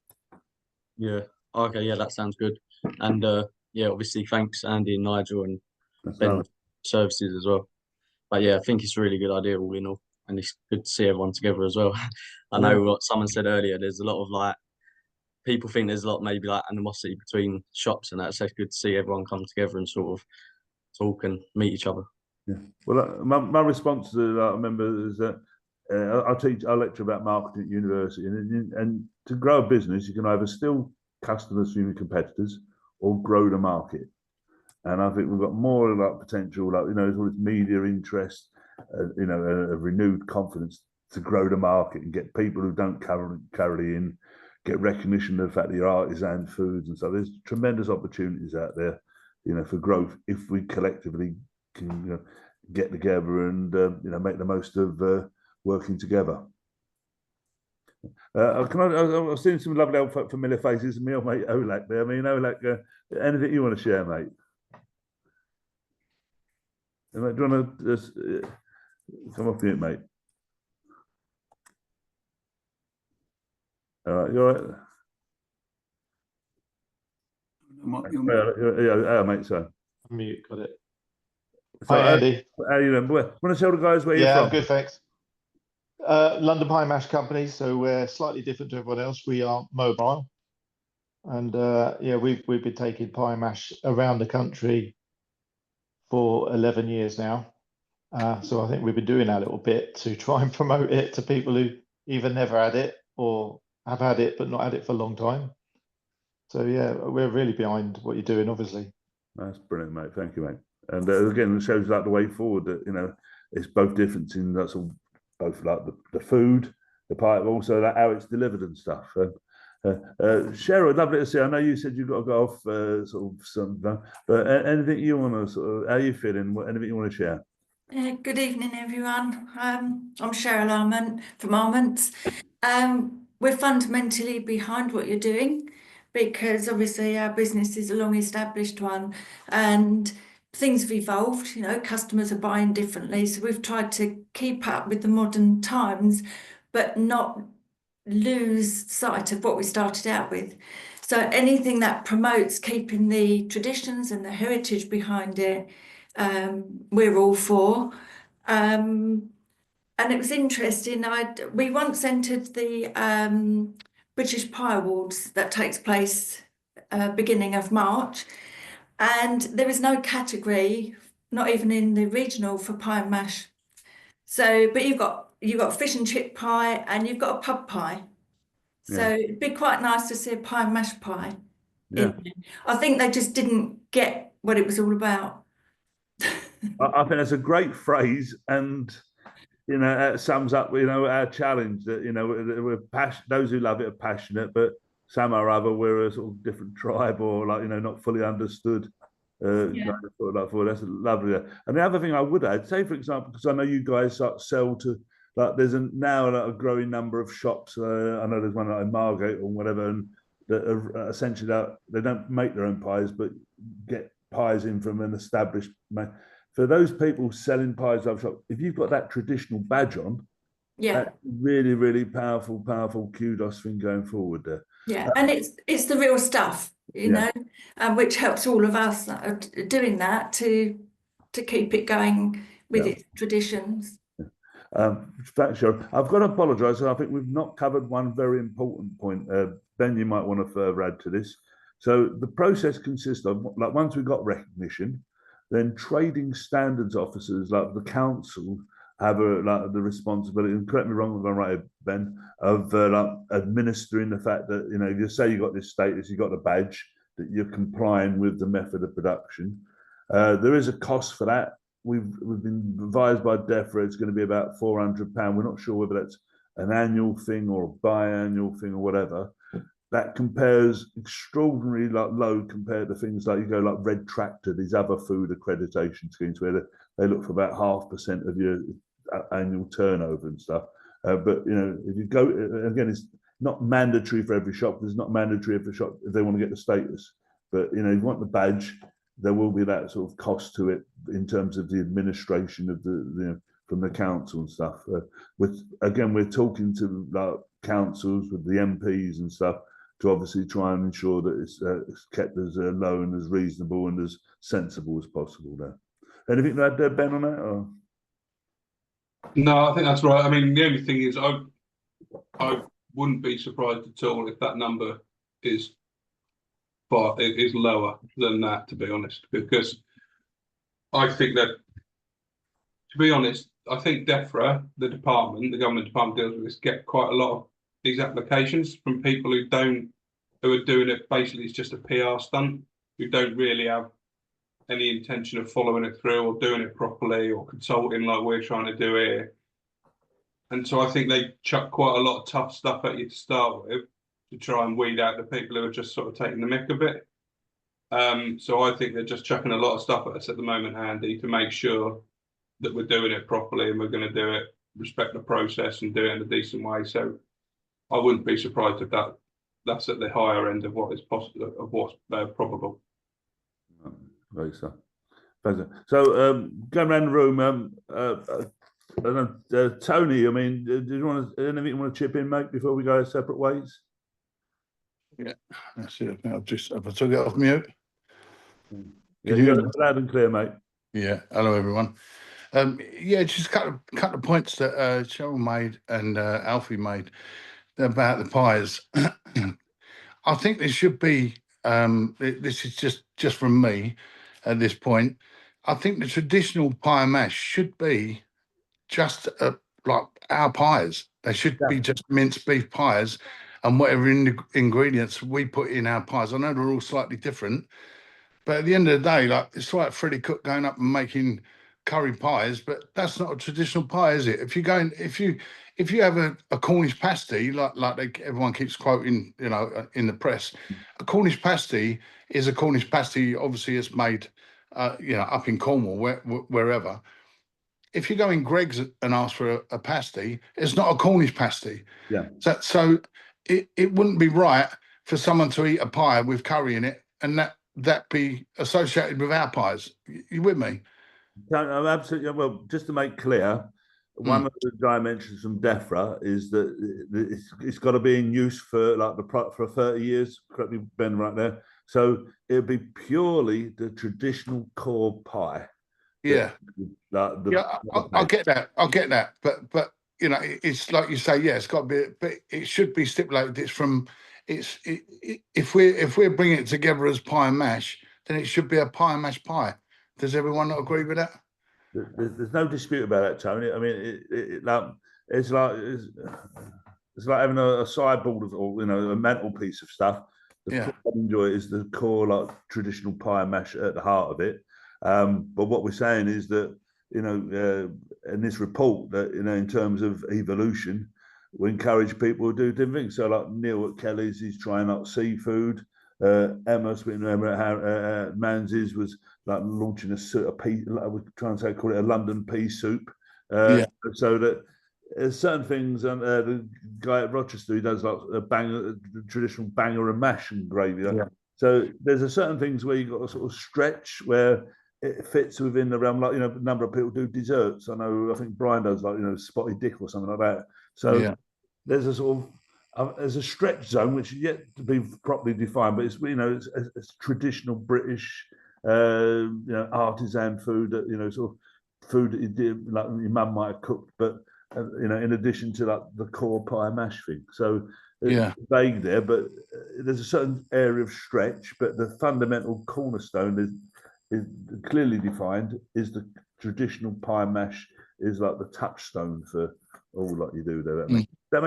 Yeah. Okay. Yeah, that sounds good. And yeah, obviously, thanks Andy and Nigel and Ben services as well. But yeah, I think it's a really good idea all in all, and it's good to see everyone together as well. I know what someone said earlier. There's a lot of people think there's a lot maybe animosity between shops, and that's so good to see everyone come together and sort of talk and meet each other. Yeah. Well, my response to that, I remember, is that I lecture about marketing at university, and to grow a business, you can either steal customers from your competitors or grow the market. And I think we've got more potential, there's all this media interest, a renewed confidence to grow the market and get people who don't carry in, get recognition of the fact that you're artisan foods and so there's tremendous opportunities out there, for growth if we collectively can get together and make the most of working together. I've seen some lovely old familiar faces. Me old mate Olak there. I mean, Olak, anything you want to share, mate? Do you want to just come off mute, mate? All right, you all right? Yeah, mate, so. Mute, got it. So, hi, Andy. How you doing? Want to tell the guys where you're Yeah, from? I'm good, thanks. London Pie Mash Company, so we're slightly different to everyone else. We are mobile, and yeah, we've been taking pie mash around the country for 11 years now. So I think we've been doing our little bit to try and promote it to people who either never had it or have had it but not had it for a long time. So yeah, we're really behind what you're doing, obviously. That's brilliant, mate. Thank you, mate. And again, it shows the way forward that it's both different in both the food, the pie, but also how it's delivered and stuff. Cheryl, lovely to see. I know you said you've got to go off but anything you want to how are you feeling? Anything you want to share? Good evening, everyone. I'm Cheryl Arment from Arments. We're fundamentally behind what you're doing because obviously our business is a long-established one and things have evolved. Customers are buying differently, so we've tried to keep up with the modern times, but not lose sight of what we started out with. So anything that promotes keeping the traditions and the heritage behind it, we're all for. And it was interesting. We once entered the British Pie Awards that takes place beginning of March, and there is no category, not even in the regional, for pie and mash. So, but you've got fish and chip pie, and you've got a pub pie. So it'd be quite nice to see a pie and mash pie. Yeah. I think they just didn't get what it was all about. I think that's a great phrase, and it sums up our challenge that we're those who love it are passionate, but some or other we're a sort of different tribe or not fully understood. That's lovely. And the other thing I would add, say for example, because I know you guys sell to there's now a growing number of shops. I know there's one in Margate or whatever, and that are essentially they don't make their own pies, but get pies in from an established. For those people selling pies out of shop, if you've got that traditional badge on, that's really, really powerful kudos thing going forward there. Yeah, and it's the real stuff, which helps all of us doing that to keep it going with its traditions. Thanks, Cheryl. I've got to apologise. I think we've not covered one very important point. Ben, you might want to further add to this. So the process consists of once we've got recognition, then trading standards officers like the council have the responsibility, and correct me wrong if I'm right, Ben, of like administering the fact that, you know, you say you got this status, you got the badge, that you're complying with the method of production. There is a cost for that. We've been advised by DEFRA it's going to be about £400. We're not sure whether that's an annual thing or a biannual thing or whatever. That compares extraordinarily low compared to things like, you go like Red Tractor, these other food accreditation schemes where they look for about 0.5% of your annual turnover and stuff. But you know, if you go again, it's not mandatory for every shop. It's not mandatory for every shop if they want to get the status. But you know, if you want the badge, there will be that sort of cost to it in terms of the administration of the, you know, from the council and stuff. We're talking to like councils with the MPs and stuff to obviously try and ensure that it's kept as low and as reasonable and as sensible as possible there. Anything to add there, Ben, on that? Or? No, I think that's right. I mean, the only thing is I wouldn't be surprised at all if that number is lower than that, to be honest, because I think that, to be honest, I think DEFRA, the government department deals with this, get quite a lot of these applications from people who are doing it basically, it's just a PR stunt, who don't really have any intention of following it through or doing it properly or consulting like we're trying to do here. And so I think they chuck quite a lot of tough stuff at you to start with to try and weed out the people who are just sort of taking the mick a bit. So I think they're just chucking a lot of stuff at us at the moment, Andy, to make sure that we're doing it properly and we're going to do it, respect the process and do it in a decent way. So I wouldn't be surprised if that's at the higher end of what is possible, of what's probable. Right, so going around the room, Tony, I mean, do you want to, anything you want to chip in, mate, before we go separate ways? Yeah, that's it. I think have I took it off mute? Yeah, you're loud and clear, mate. Yeah, hello everyone. Yeah, just a couple of points that Cheryl made and Alfie made about the pies. I think there should be, this is just from me at this point, I think the traditional pie mash should be just like our pies. They should be just minced beef pies and whatever ingredients we put in our pies. I know they're all slightly different, but at the end of the day, like it's like Freddie Cook going up and making curry pies, but that's not a traditional pie, is it? If you have a Cornish pasty, like everyone keeps quoting, you know, in the press, a Cornish pasty is a Cornish pasty. Obviously, it's made, you know, up in Cornwall, wherever. If you go in Greggs and ask for a pasty, it's not a Cornish pasty. Yeah. So it wouldn't be right for someone to eat a pie with curry in it and that be associated with our pies. You with me? No, absolutely. Well, just to make clear, one of the dimensions from DEFRA is that it's got to be in use for like for 30 years. Correct me, Ben, right there. So it'll be purely the traditional core pie. Yeah. I'll get that. But you know, it's like you say, yeah, it's got to be, but it should be stipulated. If we're bringing it together as pie and mash, then it should be a pie and mash pie. Does everyone not agree with that? There's no dispute about that, Tony. I mean, it's like having a sideboard or, you know, a mantelpiece of stuff. The I enjoy it is the core, like traditional pie and mash at the heart of it. But what we're saying is that, you know, in this report, that, you know, in terms of evolution, we encourage people to do different things. So, like Neil at Kelly's, he's trying out seafood. Emma, speaking of Emma, Manzi's was like launching a pea. We're trying to call it a London pea soup. So that there's certain things. The guy at Rochester who does like a traditional banger and mash and gravy. Yeah. So there's a certain things where you've got to sort of stretch where it fits within the realm. Like, you know, a number of people do desserts. I think Brian does, like, you know, Spotted Dick or something like that. So there's a sort of there's a stretch zone which is yet to be properly defined, but it's, you know, it's traditional British, you know, artisan food that, you know, sort of food that you did, like your mum might have cooked, but you know, in addition to like the core pie and mash thing. So it's vague there, but there's a certain area of stretch, but the fundamental cornerstone is clearly defined, is the traditional pie and mash is like the touchstone for all like you do there.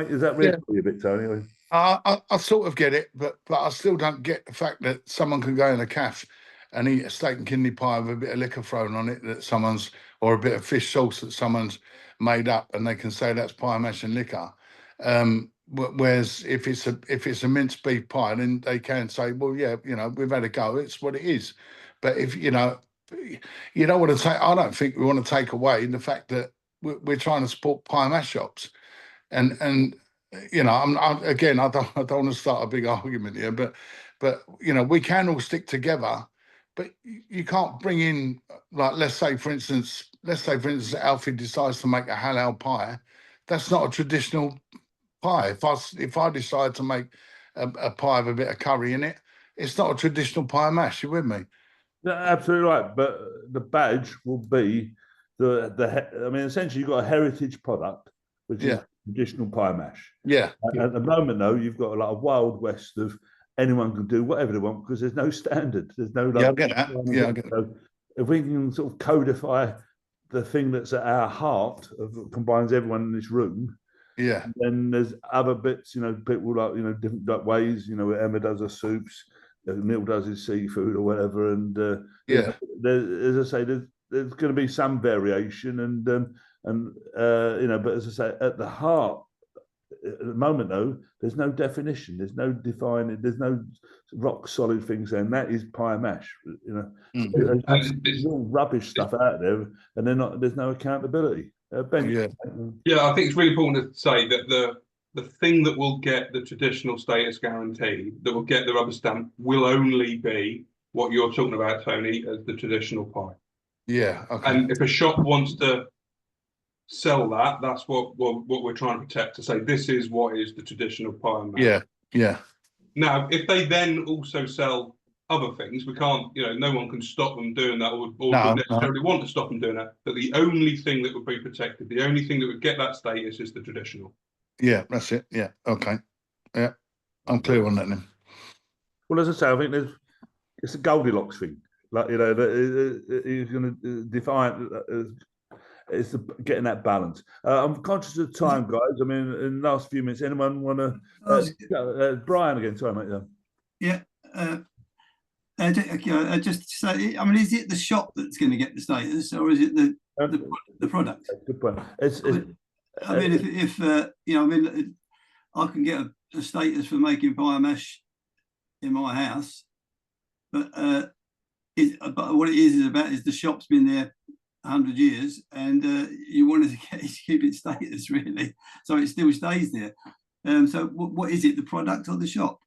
Is that really a bit, Tony? I sort of get it, but I still don't get the fact that someone can go in a cafe and eat a steak and kidney pie with a bit of liquor thrown on it that someone's, or a bit of fish sauce that someone's made up, and they can say that's pie mash and liquor. Whereas if it's a minced beef pie, then they can say, well, yeah, you know, we've had a go. It's what it is. But if you know, you don't want to take. I don't think we want to take away the fact that we're trying to support pie mash shops, and you know, I don't want to start a big argument here, but you know, we can all stick together. But you can't bring in, like, let's say for instance, Alfie decides to make a halal pie. That's not a traditional pie. If I decide to make a pie with a bit of curry in it, it's not a traditional pie mash. You with me? No, absolutely right. But the badge will be I mean, essentially, you've got a heritage product, which is traditional pie mash. Yeah. At the moment, though, you've got a lot of wild west of anyone can do whatever they want because there's no standard. There's no. I get that. Yeah, I get that. So if we can sort of codify the thing that's at our heart, combines everyone in this room. Yeah. Then there's other bits, you know, people like, you know, different ways, you know, Emma does her soups, Neil does his seafood or whatever. And as I say, there's going to be some variation and you know, but as I say, at the heart, at the moment though, there's no definition, there's no defining, there's no rock solid things saying that is pie mash, you know. There's all rubbish stuff out there, and there's no accountability. Ben, yeah, I think it's really important to say that the thing that will get the traditional status guarantee, that will get the rubber stamp, will only be what you're talking about, Tony, as the traditional pie. Yeah. Okay. And if a shop wants to sell that, that's what we're trying to protect, to say this is what is the traditional pie and mash. Yeah. Now, if they then also sell other things, we can't, you know, no one can stop them doing that, or would necessarily want to stop them doing that. But the only thing that would be protected, the only thing that would get that status is the traditional. Yeah, that's it. Yeah. Okay. Yeah, I'm clear on that then. Well, as I say, I think it's a Goldilocks thing. Like, you know, he's going to define it's getting that balance. I'm conscious of time, guys. I mean, in the last few minutes, anyone want to? Brian again, sorry, mate. Yeah. Just to say, I mean, is it the shop that's going to get the status, or is it the product? Good point. I mean, if you know, I mean, I can get a status for making pie mash in my house, but what it is about is the shop's been there 100 years, and you wanted to keep its status, really, so it still stays there. So what is it, the product or the shop?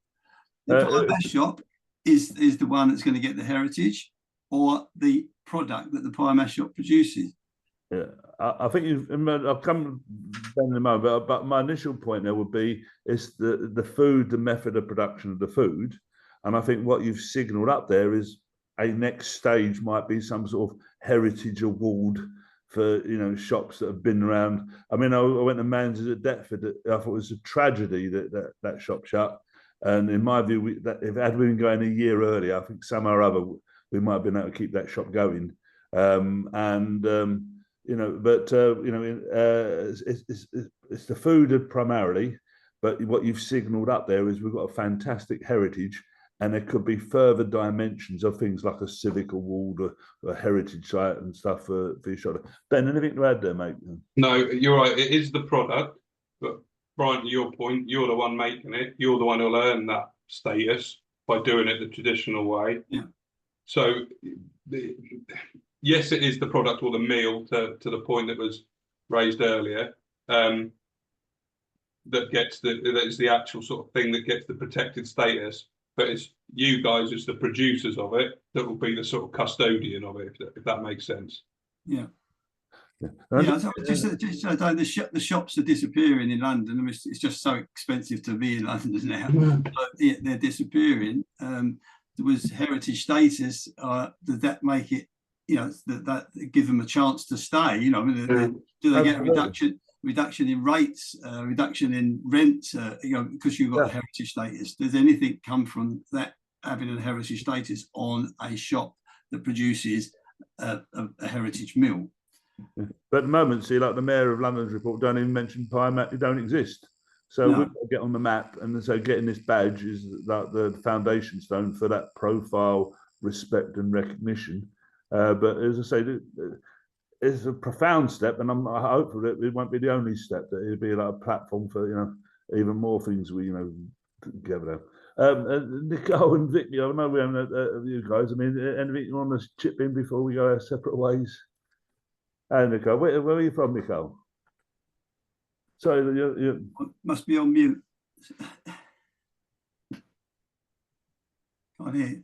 The pie mash shop is the one that's going to get the heritage, or the product that the pie mash shop produces? Yeah, I think I'll come down in a moment, but my initial point there would be it's the food, the method of production of the food, and I think what you've signalled up there is a next stage might be some sort of heritage award for, you know, shops that have been around. I mean, I went to Manz's at Deptford. I thought it was a tragedy that shop shut, and in my view, that if it had been going a year earlier, I think somehow or other we might have been able to keep that shop going. You know, but you know, it's the food primarily, but what you've signalled up there is we've got a fantastic heritage, and there could be further dimensions of things like a civic award or a heritage site and stuff for your shop. Ben, anything to add there, mate? No, you're right. It is the product, but Brian, to your point, you're the one making it. You're the one who'll earn that status by doing it the traditional way. Yeah. So, yes, it is the product or the meal, to the point that was raised earlier. That gets that's the actual sort of thing that gets the protected status. But it's you guys as the producers of it that will be the sort of custodian of it, if that makes sense. Yeah. The shops are disappearing in London. I mean, it's just so expensive to be in London now. So they're disappearing. There was heritage status. Did that make it, you know, that give them a chance to stay? You know, I mean, do they get a reduction in rates, reduction in rent, you know, because you've got a heritage status? Does anything come from that, having a heritage status on a shop that produces a heritage meal? But at the moment, see, like the Mayor of London's report don't even mention pie mash, it don't exist. So No. we've got to get on the map, and so getting this badge is like the foundation stone for that profile, respect, and recognition. But as I say, it's a profound step, and I'm hopeful that it won't be the only step. That it'll be like a platform for even more things we together. Nicole and Vicky, I know we haven't you guys. I mean, anything you want to chip in before we go our separate ways? Hey, Nicole, where are you from, Nicole? Sorry, you Must be on mute. Can't hear.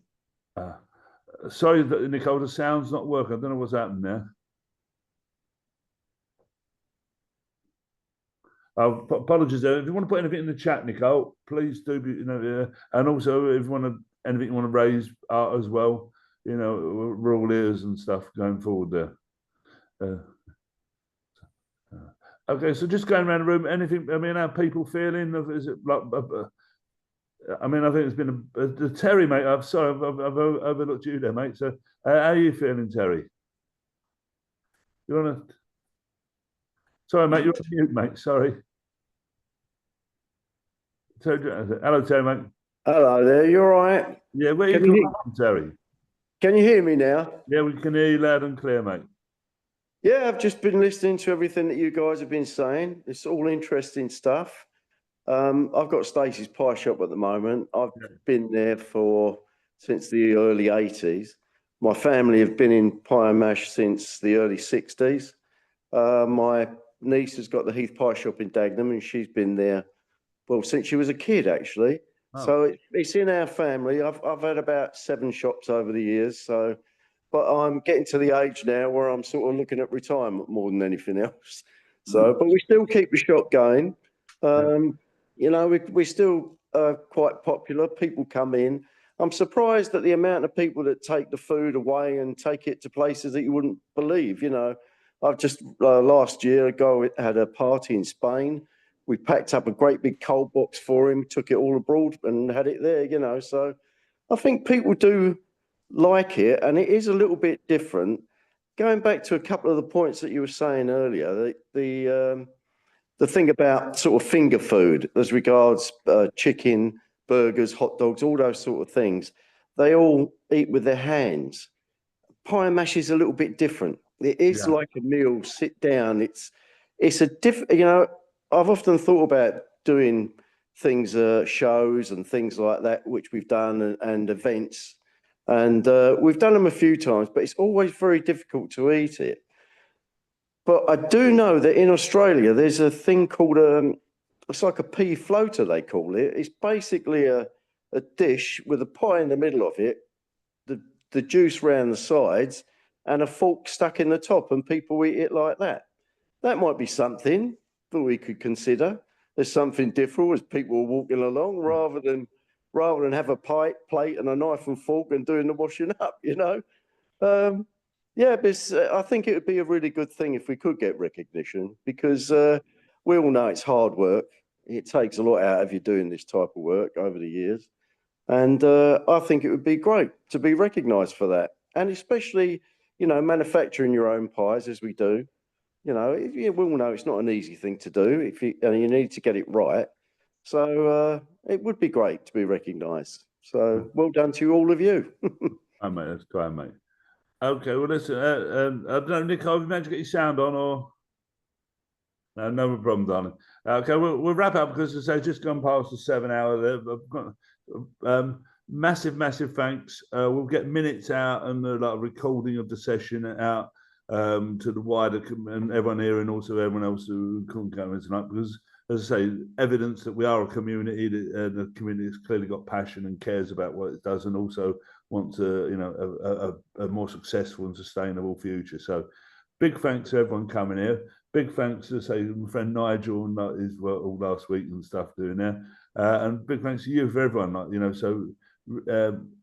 Sorry, Nicole, the sound's not working. I don't know what's happened there. Apologies there. If you want to put anything in the chat, Nicole, please do. And also if you want to anything you want to raise as well, we're all ears and stuff going forward there. Okay, so just going around the room, anything? I mean, how people feeling? Is it like? I mean, I think it's been Terry, mate. I'm sorry, I've overlooked you there, mate. So, how are you feeling, Terry? You want to? Sorry, mate. You're on mute, mate. Sorry. So, hello, Terry, mate. Hello there. You all right? Yeah, where are you from, Terry? Can you hear me now? Yeah, we can hear you loud and clear, mate. Yeah, I've just been listening to everything that you guys have been saying. It's all interesting stuff. I've got Stacey's Pie Shop at the moment. I've been there since the early 80s. My family have been in pie and mash since the early 60s. My niece has got the Heath Pie Shop in Dagenham, and she's been there, well, since she was a kid, actually. Oh. So it's in our family. I've had about 7 shops over the years, but I'm getting to the age now where I'm sort of looking at retirement more than anything else. So, but we still keep the shop going. We're still quite popular. People come in. I'm surprised at the amount of people that take the food away and take it to places that you wouldn't believe. I've just last year had a party in Spain. We packed up a great big cold box for him, took it all abroad and had it there, So I think people do like it, and it is a little bit different. Going back to a couple of the points that you were saying earlier, the thing about sort of finger food as regards chicken, burgers, hot dogs, all those sort of things, they all eat with their hands. Pie and mash is a little bit different. It is like a meal, sit down. It's a different, I've often thought about doing things, shows and things like that, which we've done and events. And we've done them a few times, but it's always very difficult to eat it. But I do know that in Australia, there's a thing called, it's like a pea floater, they call it. It's basically a dish with a pie in the middle of it, the juice round the sides, and a fork stuck in the top, and people eat it like that. That might be something that we could consider. There's something different as people are walking along, rather than have a plate and a knife and fork and doing the washing up, but I think it would be a really good thing if we could get recognition, because we all know it's hard work. It takes a lot out of you doing this type of work over the years. And I think it would be great to be recognised for that. And especially, manufacturing your own pies as we do. We all know it's not an easy thing to do and you need to get it right. So it would be great to be recognised. So well done to all of you. Oh, mate, that's kind, mate. Okay, well, listen, I don't know, Nick, have you managed to get your sound on, or? No problem, darling. Okay, we'll wrap up, because as I say, it's just gone past the 7 hour there. I've got massive thanks. We'll get minutes out and the recording of the session out to the wider and everyone here, and also everyone else who couldn't come in tonight, because as I say, evidence that we are a community, that the community has clearly got passion and cares about what it does, and also wants a more successful and sustainable future. So big thanks to everyone coming here. Big thanks to, say, my friend Nigel and his work all last week and stuff doing there. And big thanks to you for everyone, so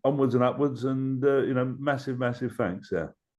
onwards and upwards, and massive thanks there.